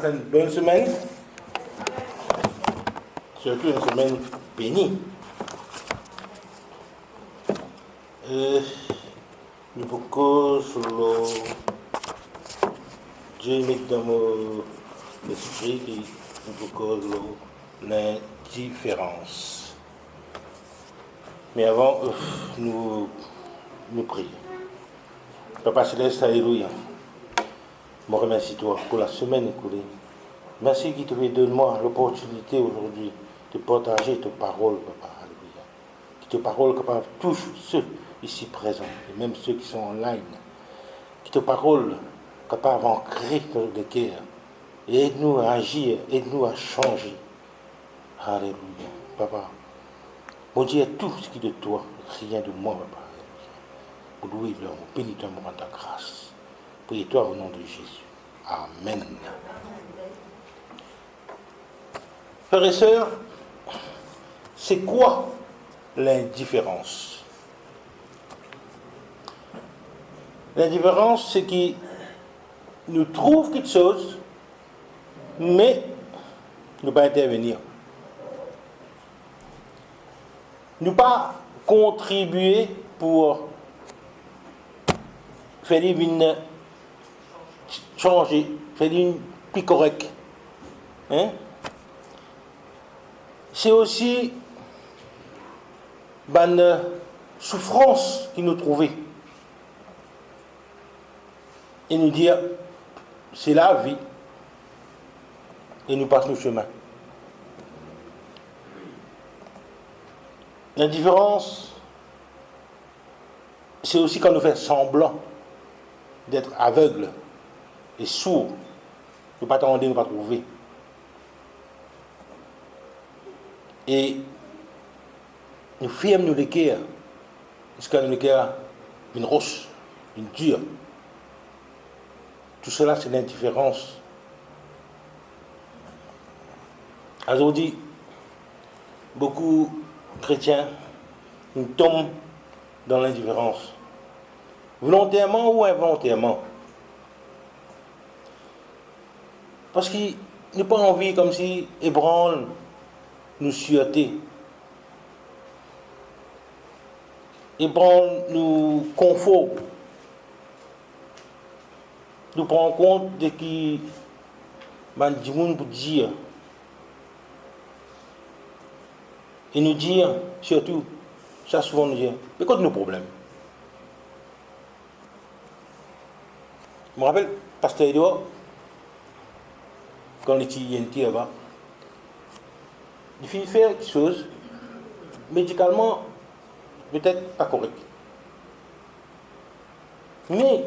passé une bonne semaine, surtout une semaine bénie. Nous beaucoup sur Dieu met dans mon esprit qui nous beaucoup l'indifférence. Mais avant, nous prions. Papa Céleste, alléluia. Je remercie toi pour la semaine écoulée. Merci qui te donne-moi l'opportunité aujourd'hui de partager ta parole, Papa. Alléluia. Que ta parole capable touche ceux ici présents, et même ceux qui sont online. Que ta parole capable d'ancrer dans le cœur. Et aide-nous à agir, aide-nous à changer. Alléluia. Papa, mon Dieu, tout ce qui est de toi, rien de moi, Papa. Alléluia. Louer le nom, bénis-toi, mon ta grâce. Prie-toi au nom de Jésus. Amen. Frères et sœurs, c'est quoi l'indifférence? L'indifférence, c'est qu'il nous trouve quelque chose, mais ne pas intervenir. Ne pas contribuer pour faire une changer, faire une plus correcte. Hein? C'est aussi une souffrance qui nous trouvait. Et nous dire, c'est la vie. Et nous passons le chemin. L'indifférence, c'est aussi quand nous faisons semblant d'être aveugles et sourds. Ne pas attendre, ne pas trouver. Et nous fermons nous l'équerre, jusqu'à nous l'équerre une roche, une dure. Tout cela, c'est l'indifférence. Aujourd'hui, beaucoup de chrétiens nous tombent dans l'indifférence, volontairement ou involontairement. Parce qu'ils n'ont pas envie, comme si ébranle nous sûreté, ébranle nous confort, nous prend compte de qui man du monde pour dire et nous dire surtout, ça souvent nous dire, mais quoi de nos problèmes? Je me rappelle, Pasteur Edouard, quand il était là-bas, il finit faire quelque chose, médicalement, peut-être pas correct. Mais,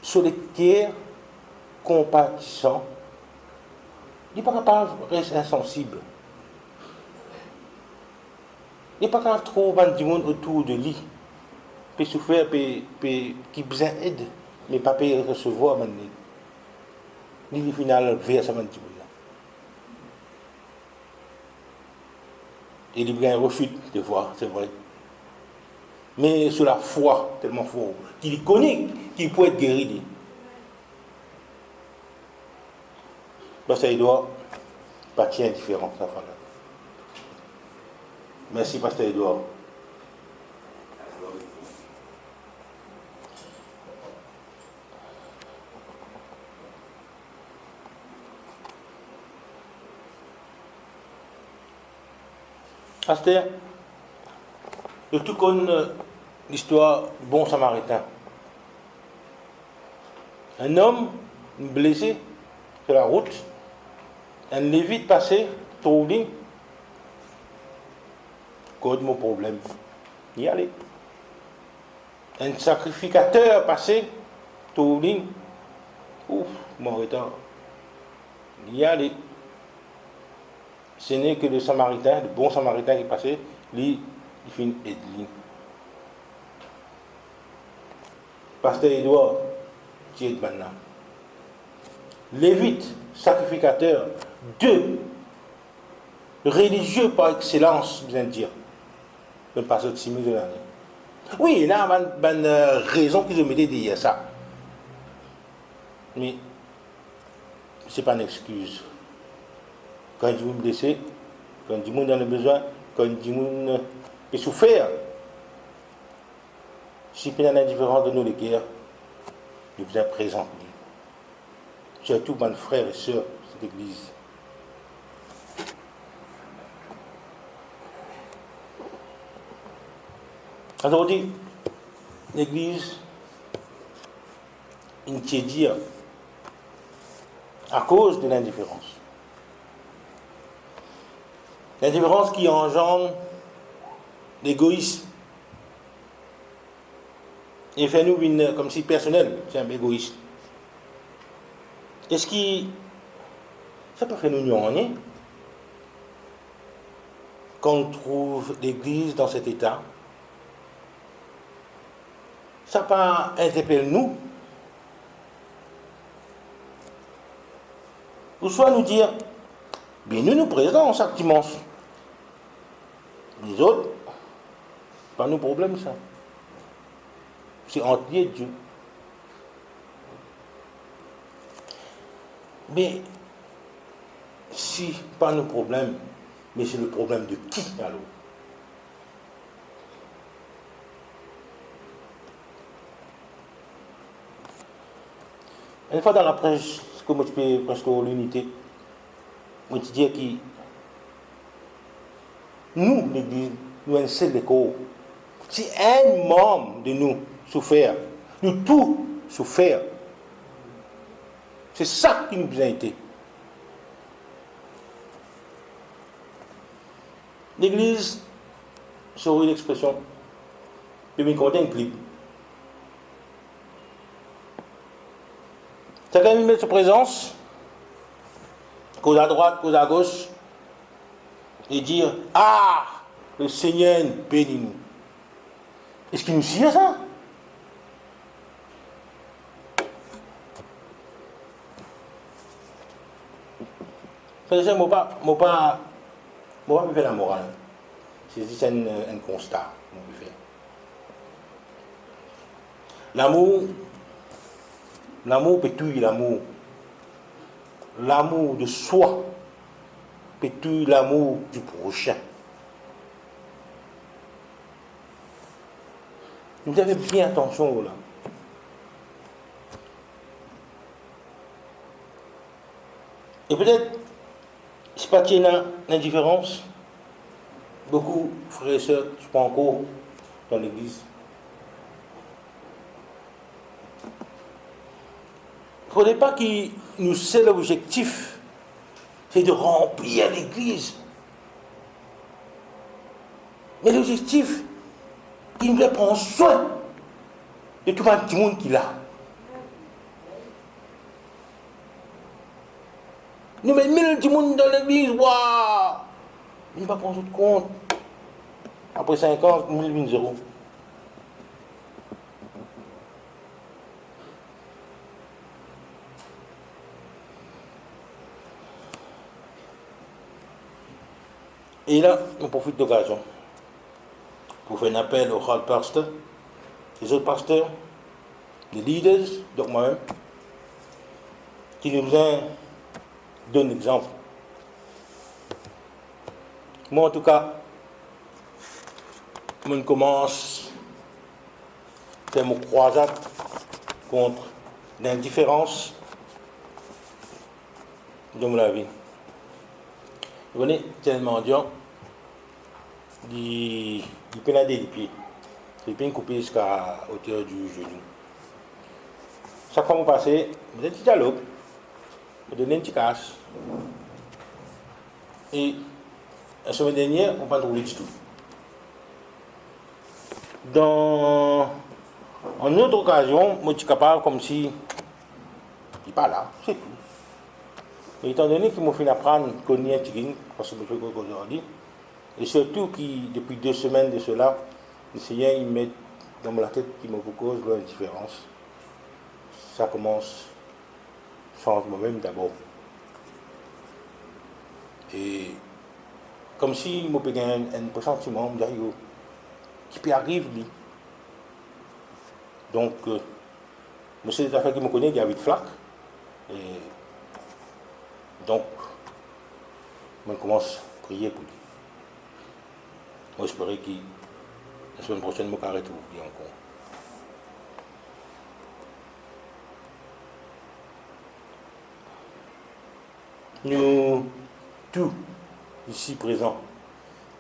sur les cœurs compatissants, il n'est pas capable de rester insensible. Il n'est pas capable de trouver du monde autour de lui, peut souffrir, qui besoin d'aide, mais pas peut recevoir maintenant. Ni le final vers sa mandible. Et il y a un refus de voir, c'est vrai. Mais sur la foi, tellement fort, qu'il connaît qu'il peut être guéri. Pasteur Edouard, partie indifférente, la fin. Merci, Pasteur Edouard. Pasteur, de tout connaît l'histoire du bon samaritain. Un homme blessé sur la route, un lévite passé, trouvé, code mon problème. Y aller. Un sacrificateur passé, trouvé, ouf, mon retard. Y aller. Ce n'est que le samaritain, le bon samaritain qui est passé, lui, il finit aider. Pasteur Edouard, qui est maintenant. Lévite, sacrificateur, deux religieux par excellence, bien dire. Même pas de 6 000 de l'année. Oui, il y a une raison qu'ils ont mis derrière ça. Mais ce n'est pas une excuse. Quand je me blessé, quand je me dans le besoin, quand je me souffert, si il y a une indifférence de nous les guerres, nous vous êtes présents. Surtout mes frères et sœurs de cette église. Aujourd'hui, l'église, il tient dire à cause de l'indifférence. L'indifférence qui engendre l'égoïsme. Et fait nous une, comme si personnel, c'est un égoïste. Est-ce que ça peut faire nous gagner quand on trouve l'église dans cet état? Ça peut interpeller nous, ou soit nous dire, bien nous présents ça immense. Les autres, pas nos problèmes ça. C'est entre Dieu. Mais si pas nos problèmes, mais c'est le problème de qui alors? Une fois dans la prêche, ce que moi je peux presque l'unité, moi je dis que nous, l'église, nous un seul écho. Si un membre de nous souffert, nous tous souffert. C'est ça qui nous a été. L'église, sur une expression, je me compter un clip. Ça quand même mettre sa présence, cause à droite, cause à gauche, et dire ah, le Seigneur bénit nous. Est-ce qu'il nous sied ça? C'est ça, moi pas faire la morale. C'est juste un constat. L'amour peut tuer l'amour. L'amour de soi peut tuer l'amour du prochain. Vous avez bien attention là. Et peut-être, c'est pas qu'il y a une indifférence. Beaucoup, frères et sœurs, je pas encore dans l'église. Il ne faudrait pas qu'il nous c'est l'objectif, c'est de remplir l'église. Mais l'objectif, il doit prendre soin de tout le monde qu'il a. Nous mettons 1000 personnes dans l'église, waouh! Il ne va pas prendre tout compte. Après 5 ans, 1000 000. Et là, on profite de l'occasion pour faire un appel aux autres pasteurs, les autres pasteurs, les leaders, donc moi-même, qui nous donnent l'exemple. Moi, en tout cas, je commence à faire mon croisade contre l'indifférence de mon vie. Vous voyez, tellement dur, il peut nader les pieds. Il peut couper jusqu'à hauteur du genou. Chaque fois que vous passez, vous avez un petit dialogue, vous donnez un petit cash. Et la semaine dernière, on ne pas trouver du tout. En autre occasion, moi je suis capable comme si il n'est pas là, c'est tout. Et étant donné qu'il m'a fait apprendre à connaître un petit parce que je fais aujourd'hui, et surtout que depuis 2 semaines de cela, le Seigneur il met dans la tête qui me cause l'indifférence. Ça commence, change moi-même d'abord. Et comme si je me gagné un pressentiment, qui peut arriver. Donc, monsieur des affaires qui me connaît, il y a 8 flaques. Et donc, on commence à prier pour lui. On espère que la semaine prochaine, je vais arrêter de prier encore. Nous, tous, ici présents,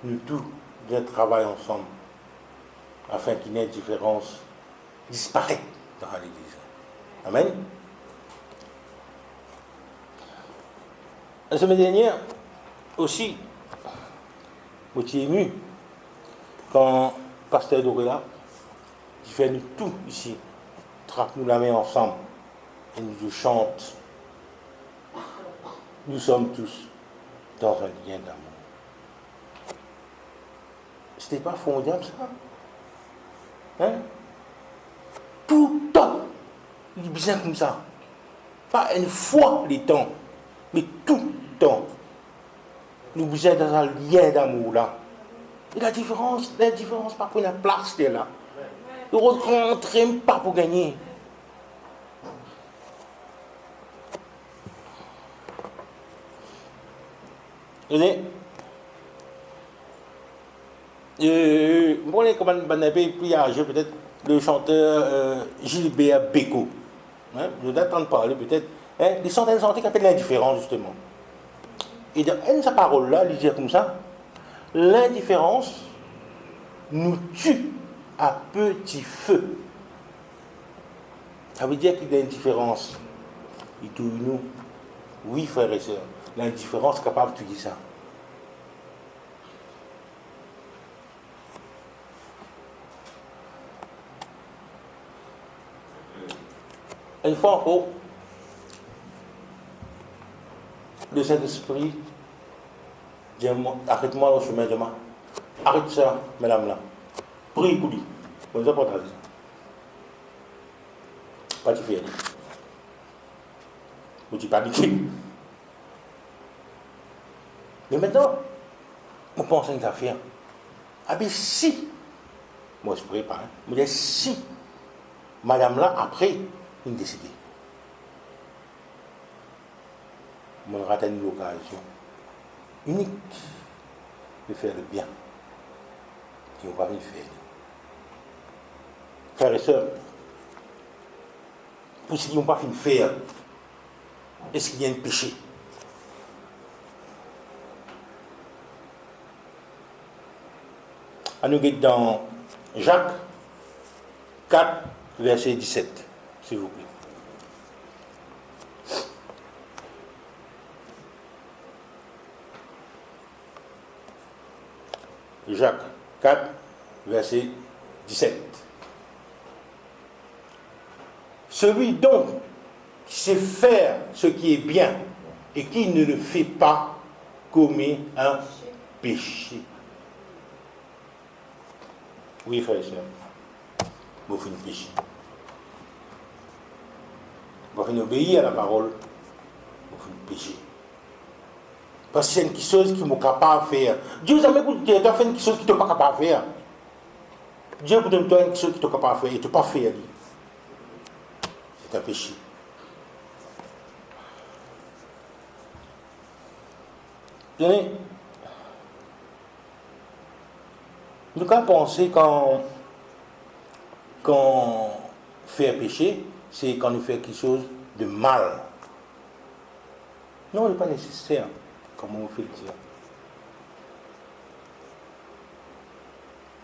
nous tous, devons travailler ensemble afin qu'il n'y ait différence disparaisse dans l'Église. Amen. La semaine dernière, aussi, je suis ému quand Pasteur Dorela, qui fait nous tous ici, trappe nous la main ensemble et nous chante. Nous sommes tous dans un lien d'amour. C'était pas formidable ça? Hein? Tout le temps, il est bien comme ça. Pas une fois les temps, mais tout le temps. Nous sommes dans un lien d'amour là. Et la différence pas pour la place de là. Nous ne rentrons pas pour gagner. Vous voyez? Bon, comme un plus âgé, peut-être le chanteur Gilbert Bécaud. Hein, je dois entendre parler peut-être. Hein, des centaines de centaines qui appellent l'indifférence, justement. Et dans sa parole-là, il dit comme ça, l'indifférence nous tue à petit feu. Ça veut dire qu'il y a une différence. Il tue nous. Oui, frères et sœurs. L'indifférence est capable de tuer ça. Une fois encore, le Saint-Esprit dit arrête-moi au chemin de moi. Arrête ça, madame là. Prie pour lui. On ne doit pas traduire. Pas de faire. Ou tu pas de. Mais maintenant, on pense à une affaire. Ah bien si, moi je ne pourrais pas, hein, mais si, madame là, après, il décide. On rate une occasion unique de faire le bien qui n'ont pas envie de faire. Frères et sœurs, pour ceux qui n'ont pas fini de faire, est-ce qu'il y a un péché? On nous guide dans Jacques 4, verset 17, s'il vous plaît. Jacques 4, verset 17. Celui donc qui sait faire ce qui est bien et qui ne le fait pas commet un péché. Oui, frère et sœur, vous faites un péché. Vous faites obéir à la parole, vous faites un péché. Parce que c'est une chose qui n'est pas capable de faire. Dieu n'a jamais dit que tu as fait une chose qui n'est pas capable de faire. Dieu vous donne une chose qui n'est pas capable de faire et tu ne peux pas faire. C'est un péché. Tenez, nous quand penser quand faire péché, c'est quand nous faisons quelque chose de mal. Non, il n'est pas nécessaire, comme on fait le dire.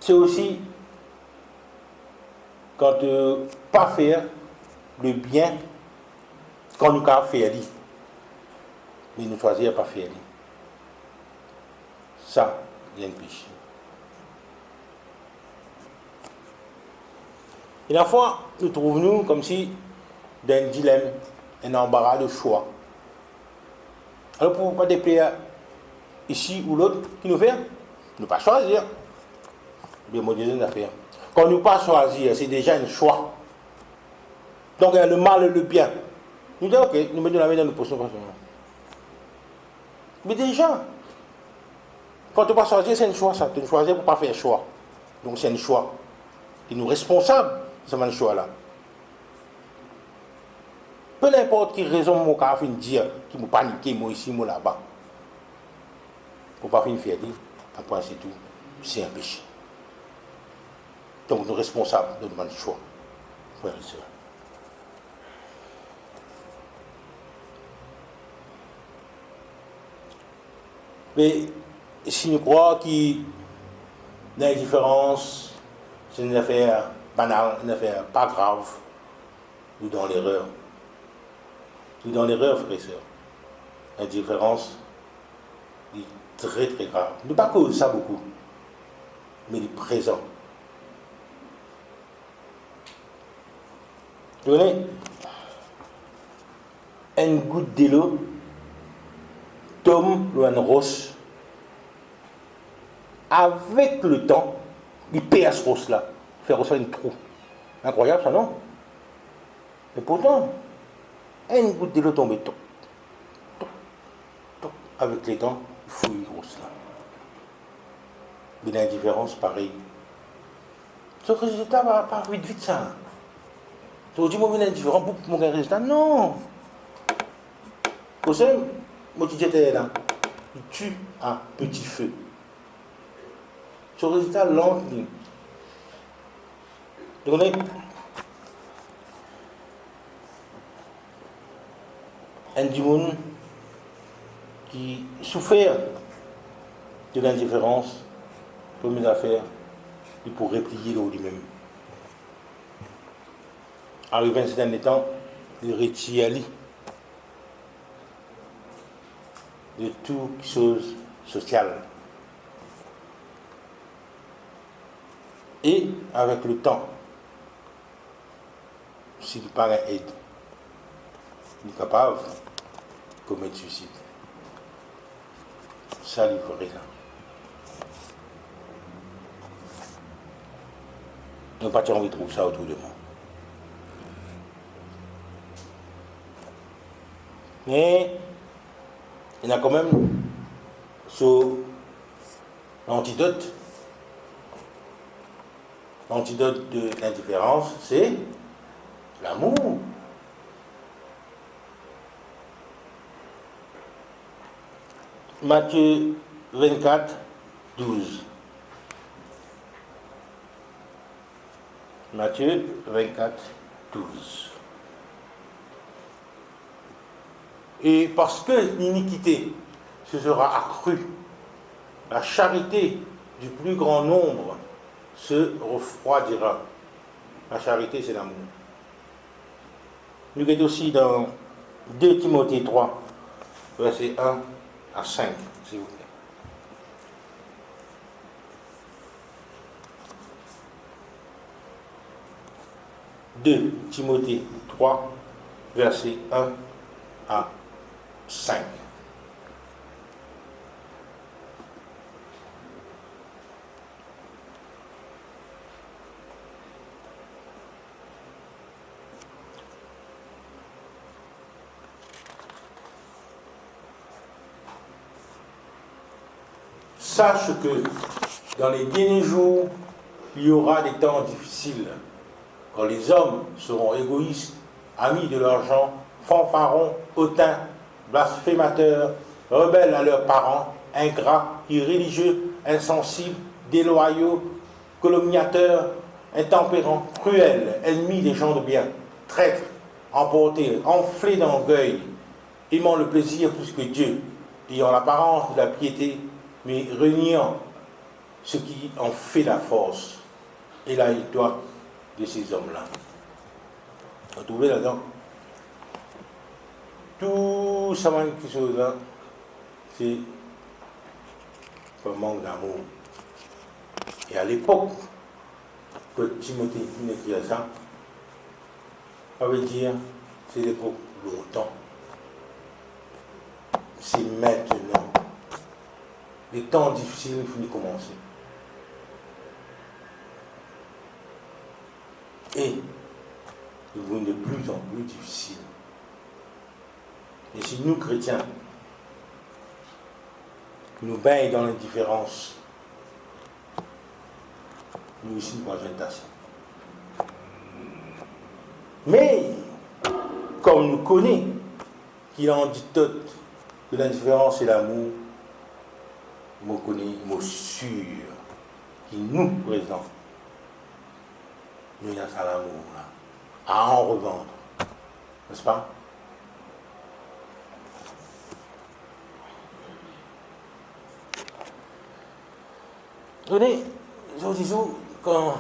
C'est aussi quand pas faire le bien quand nous pouvons faire, mais nous choisir pas faire. Ça, il y a un péché. Et la fois, nous trouvons-nous comme si d'un dilemme, un embarras de choix. Alors pour ne pas déplaire ici ou l'autre, qui nous fait? Ne pas choisir. Le modèle d'une affaire. Quand nous pas choisir, c'est déjà un choix. Donc il y a le mal et le bien. Nous disons, ok, nous mettons la main dans nos potions. Mais déjà, quand tu ne pas choisir, c'est un choix ça. Tu ne choisis pour ne pas faire un choix. Donc c'est un choix. Et nous responsables de ce choix-là. Peu importe quelle raison mon cas fin dire, qui me paniquer, moi ici, moi là-bas. Pour pas finir faire dire, après c'est tout, c'est un péché. Donc nous sommes responsables de notre choix, frères et sœurs. Mais si nous croyons qu'il y a une différence, c'est une affaire banale, une affaire pas grave, nous dans l'erreur. Nous dans l'erreur, frères et sœurs. L'indifférence est très très grave. Nous ne pas cause ça beaucoup, mais il est présent. Donnez une goutte d'eau tombe dans une roche. Avec le temps, il perd ce roche-là, faire recevoir une trou. Incroyable ça, non? Et pourtant, une goutte d'eau tombe, avec les temps, il fouille le roche-là. Mais l'indifférence, pareil. Ce résultat va pas vite ça. Tu dis, moi, je suis indifférent pour mon résultat. Non! Au sein, moi, tu étais là. Il tue à petit feu. Ce résultat lent. Donc, un démon qui souffert de l'indifférence, comme une affaire, il pourrait plier l'eau lui-même. Arrivé un certain temps, il retire de toute chose sociale. Et avec le temps, s'il paraît aide, il est capable de commettre suicide. Ça, il faut raison. Nous pas envie de trouver ça autour de moi. Mais il y a quand même sur l'antidote. L'antidote de l'indifférence, c'est l'amour. Matthieu 24, 12. Matthieu 24, 12. Et parce que l'iniquité se sera accrue, la charité du plus grand nombre se refroidira. La charité, c'est l'amour. Nous sommes aussi dans 2 Timothée 3, versets 1 à 5, s'il vous plaît. 2 Timothée 3, versets 1 à 5. Sache que dans les derniers jours, il y aura des temps difficiles, quand les hommes seront égoïstes, amis de l'argent, fanfarons, hautains, blasphémateurs, rebelles à leurs parents, ingrats, irréligieux, insensibles, déloyaux, calomniateurs, intempérants, cruels, ennemis des gens de bien, traîtres, emportés, enflés d'orgueil, aimant le plaisir plus que Dieu, ayant l'apparence de la piété, mais reniant ce qui en fait la force et la victoire de ces hommes-là. Vous trouvez là-dedans? Tout ça, qui chose-là, c'est un manque d'amour. Et à l'époque que Timothée écrit ça, ça veut dire c'est l'époque longtemps. C'est maintenant. Les temps difficiles finissent de commencer. Et ils vont de plus en plus difficiles. Et si nous, chrétiens, nous baignons dans l'indifférence, nous aussi, nous avons une tentation. Mais, comme nous connaît, qu'il en dit tout, que l'indifférence et l'amour, nous connaît, nous sûr, qui nous présente. Nous, il y a ça l'amour, là, à en revendre, n'est-ce pas? Vous savez, quand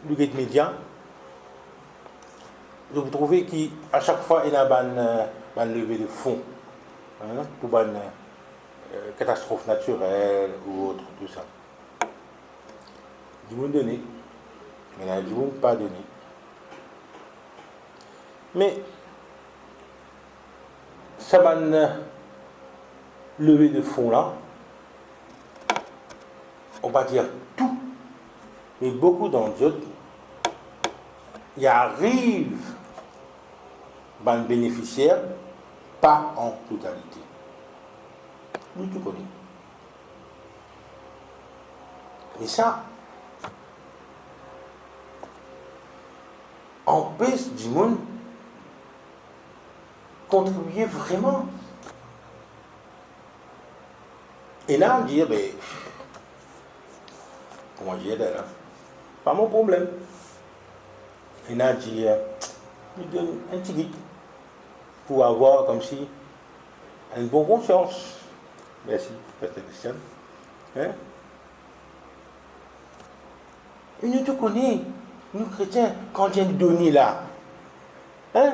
vous êtes média, vous trouvez qu'à chaque fois, il y a une levée de fonds pour une catastrophe naturelle ou autre, tout ça. Du monde donné, il y a du monde pas donné. Mais ça va une levée de fonds là, on va dire tout, mais beaucoup d'entre eux, y arrivent dans le bénéficiaire, pas en totalité. Nous tout connaissons. Mais ça empêche du monde contribuer vraiment. Et là, on dit, ben, comment dire, là, pas mon problème. Et là, on dit, il donne un petit guide pour avoir comme si une bonne conscience. Merci, Pasteur Christian. Hein? Et nous te connaissons, nous chrétiens, quand on vient de donner là. Hein?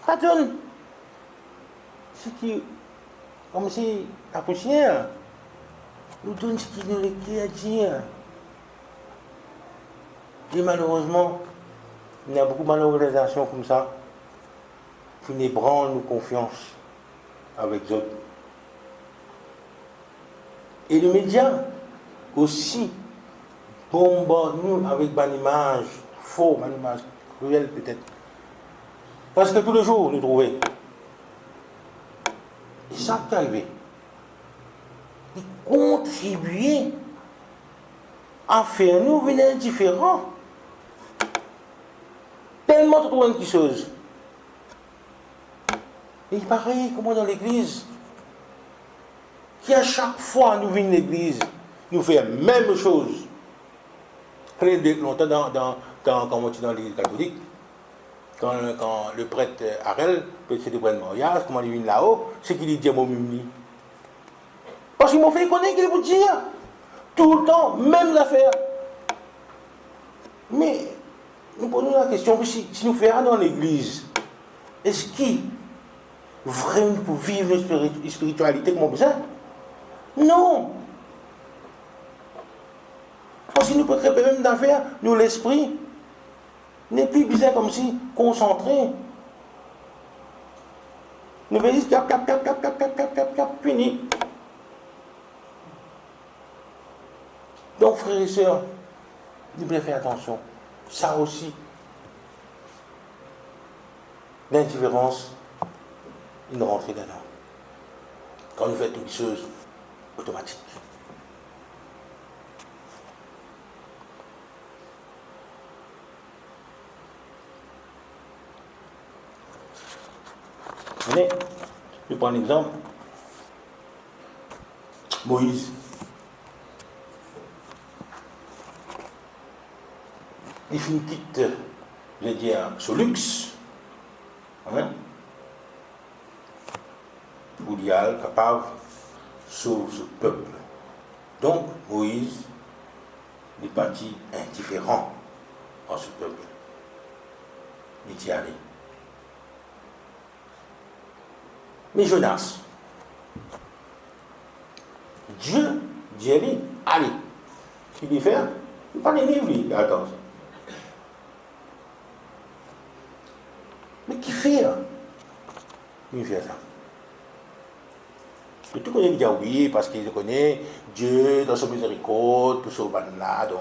Ça donne. C'est qui, comme si la poussière nous donne ce qu'il nous est à dire. Et malheureusement, il y a beaucoup de malheureusation comme ça qui n'ébranlent nos confiances avec eux. Et les médias aussi bombardent nous avec une image fausse, une image cruelle peut-être. Parce que tous les jours, nous trouvons. Et ça qui est arrivé. Ils contribuaient à faire nous venir indifférents. Tellement de trouver quelque chose. Et pareil, comme dans l'église, qui à chaque fois nous venons l'église, nous fait la même chose. Longtemps dans l'église catholique, quand le prêtre Harel peut célébrer le mariage, comment il vient là-haut, c'est qu'il dit à mon mimi. Parce qu'ils m'ont fait connaître qu'il vous dire. Tout le temps, même l'affaire. Mais nous posons la question, si nous faisons dans l'église, est-ce qu'il vraiment pour vivre une spiritualité comme besoin? Non. Parce que nous pouvons créer même d'affaires, nous l'esprit n'est plus bizarre comme si concentré. Nous venons dire cap, fini. Donc, frères et sœurs, vous devez faire attention. Ça aussi, l'indifférence, une rentrée dedans. Quand nous faisons une chose automatique. Mais, je prends un exemple. Moïse. Il fait une petite, je vais dire, ce luxe, hein, pour l'idéal capable sauver ce peuple. Donc, Moïse n'est pas dit indifférent à ce peuple. Il y allait. Mais Jonas, Dieu dit allez. Il dit faire, il ne pas les livres, lui, attends. Mais qui fait là? Il fait ça. Et tout le monde dit oui, parce qu'il connaît Dieu dans son miséricorde, pour sauver là, donc.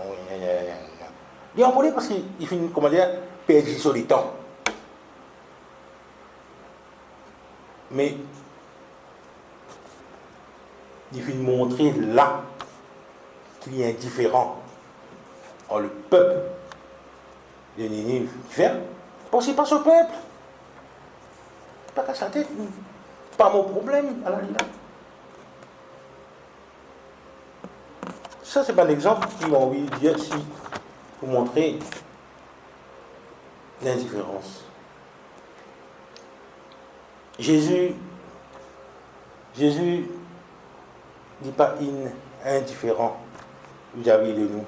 Il en connaît parce qu'il finit, comment dire, perdu sur les temps. Mais il finit montrer là qu'il est indifférent en le peuple de Ninive. Qui fait? Parce que c'est pas ce peuple. Pas qu'à sa tête, pas mon problème, à la limite. Ça, c'est pas un exemple qui m'a envie de dire si pour montrer l'indifférence. Jésus n'est pas indifférent vis-à-vis de nous.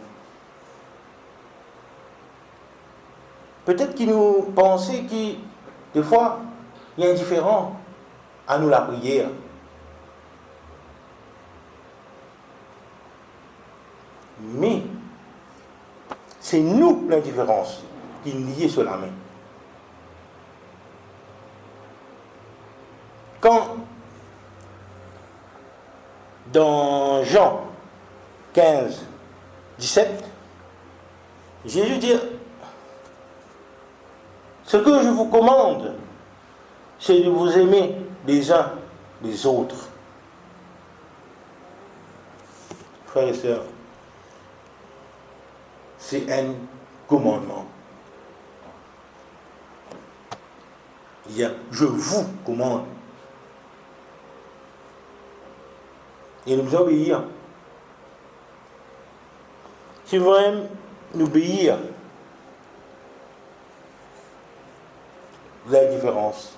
Peut-être qu'il nous pensait que des fois, il est indifférent à nous la prière. Mais c'est nous l'indifférence qui nous lie sur la main. Quand dans Jean 15, 17, Jésus dit, ce que je vous commande, c'est de vous aimer les uns les autres. Frères et sœurs, c'est un commandement. Il y a je vous commande. Et nous obéir. Si vous voulez nous obéir, vous avez une différence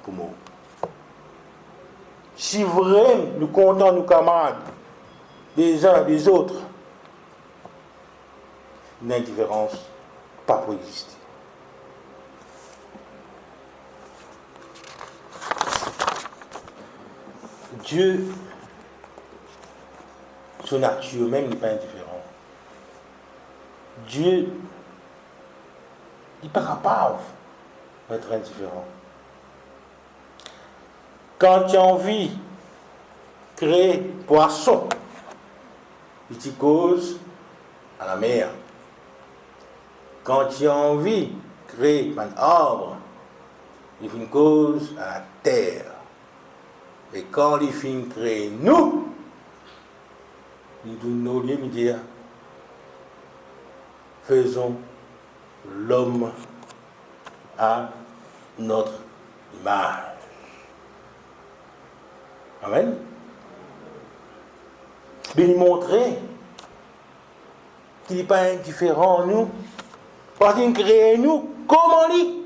pour moi. Si vraiment nous comptons nos camarades, des uns des autres, l'indifférence pas pour exister. Dieu, son nature même n'est pas indifférent. Dieu n'est pas capable d'être indifférent. Quand tu as envie de créer poisson, il t'y cause à la mer. Quand tu as envie de créer un arbre, il fait une cause à la terre. Et quand il finit de créer nous, il nous dit, dire, faisons l'homme à notre image. Amen. Mais il montrer qu'il n'est pas indifférent en nous, parce qu'il crée nous comment lui.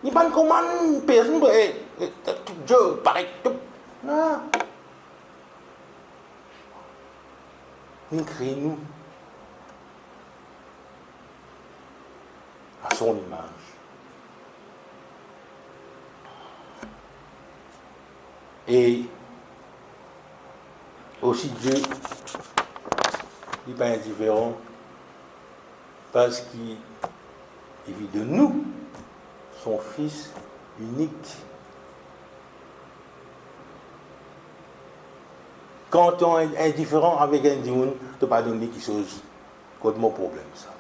Il n'est pas comment une personne, Dieu paraît tout. Non. Il crée nous à son image. Et aussi Dieu n'est pas indifférent parce qu'il vit de nous son Fils unique. Quand on est indifférent avec un démon, tu ne peux pas donner quelque chose. C'est mon problème, ça.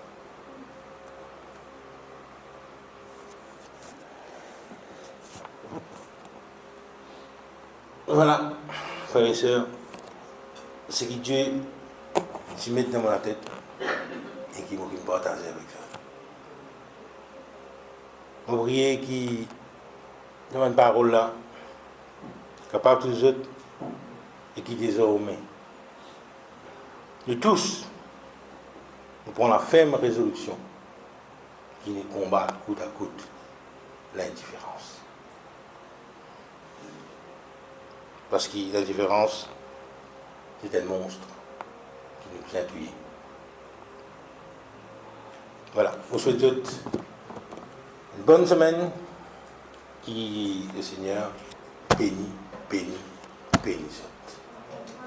Voilà, frères et sœurs, ce que Dieu s'y met dans ma tête et qui m'a partagé avec ça. Je prie qui, dans une parole là, capable de tous autres et qui désormais, nous tous, nous prenons la ferme résolution qui nous combat coûte à coûte l'indifférence. Parce que l'indifférence, c'est un monstre qui nous vient tuer. Voilà, on souhaite une bonne semaine qui le Seigneur bénit.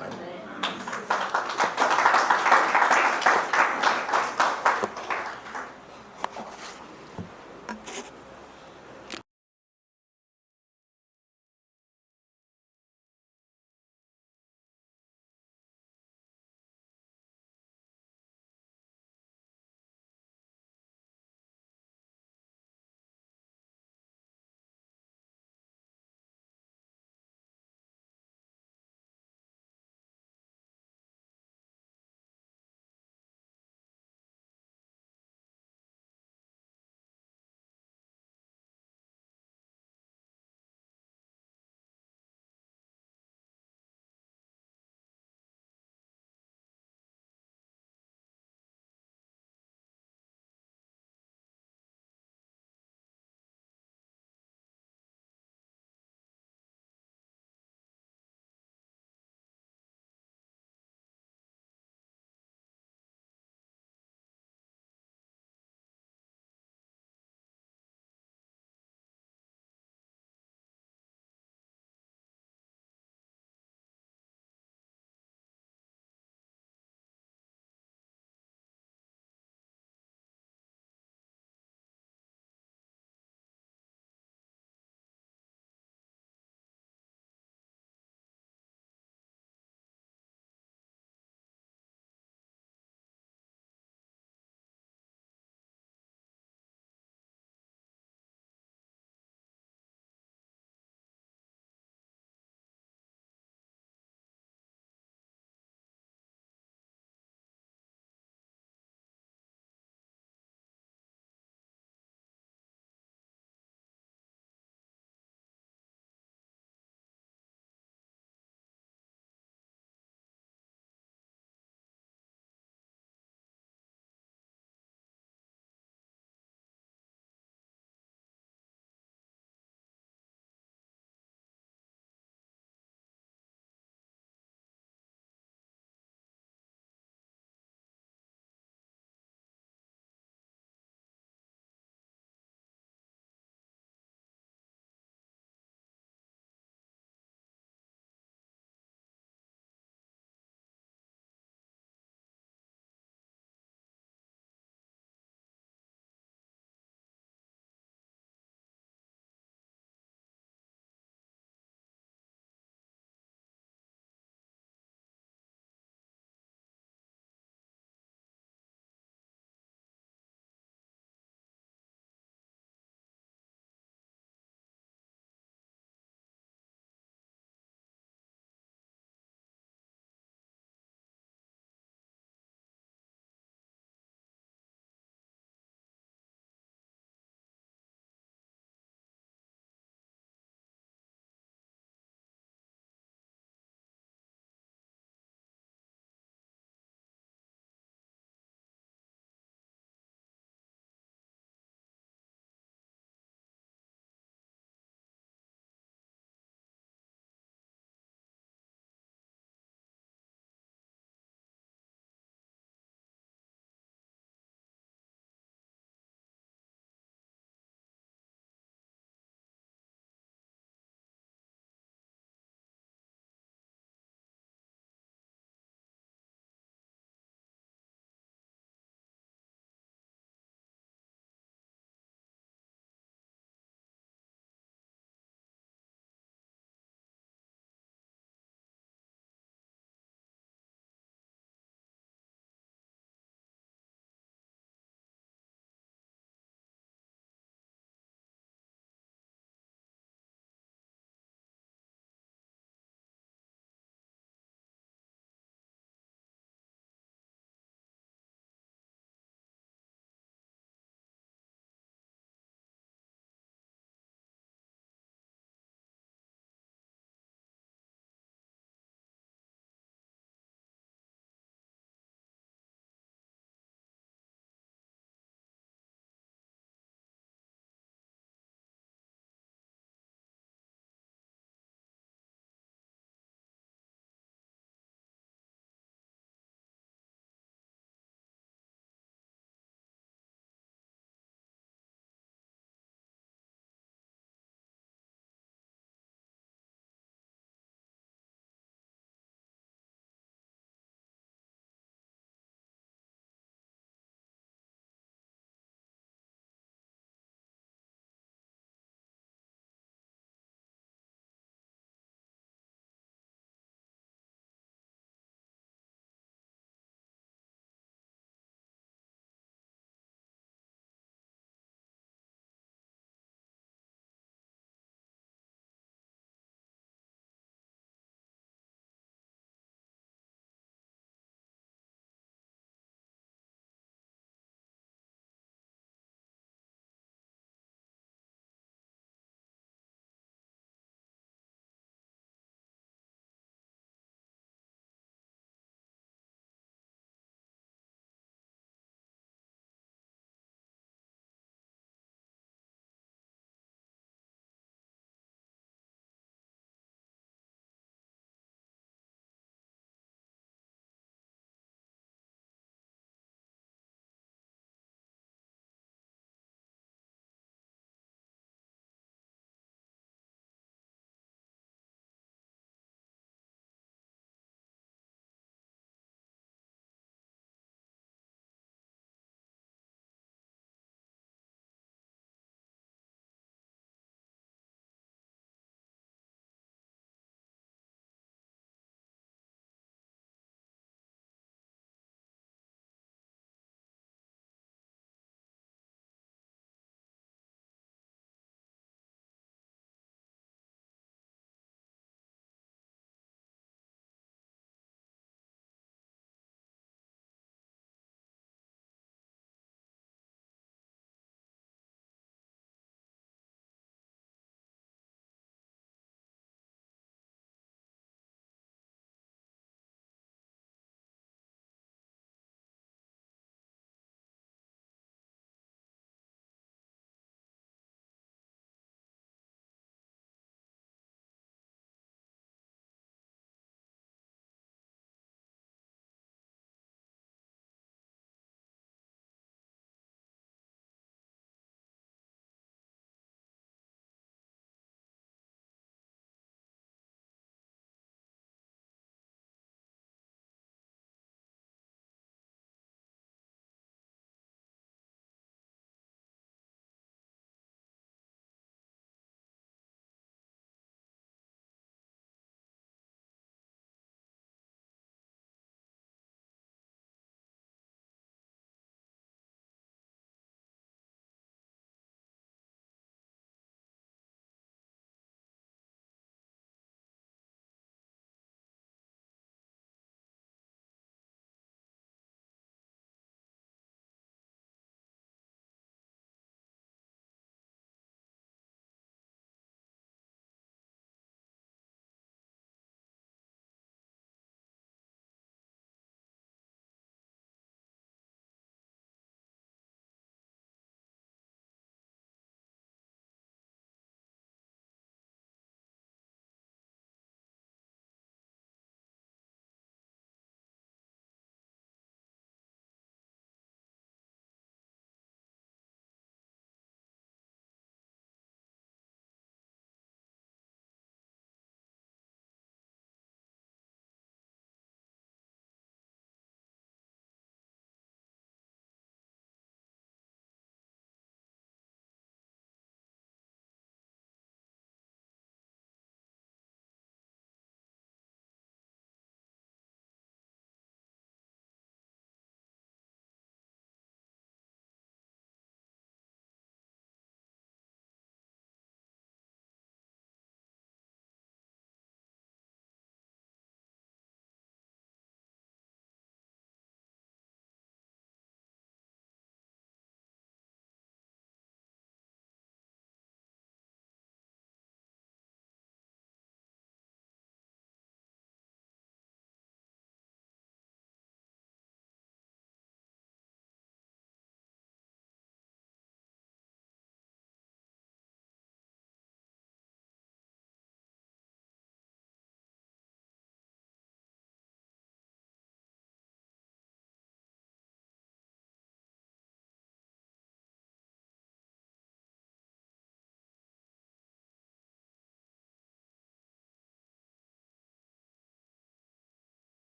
Amen.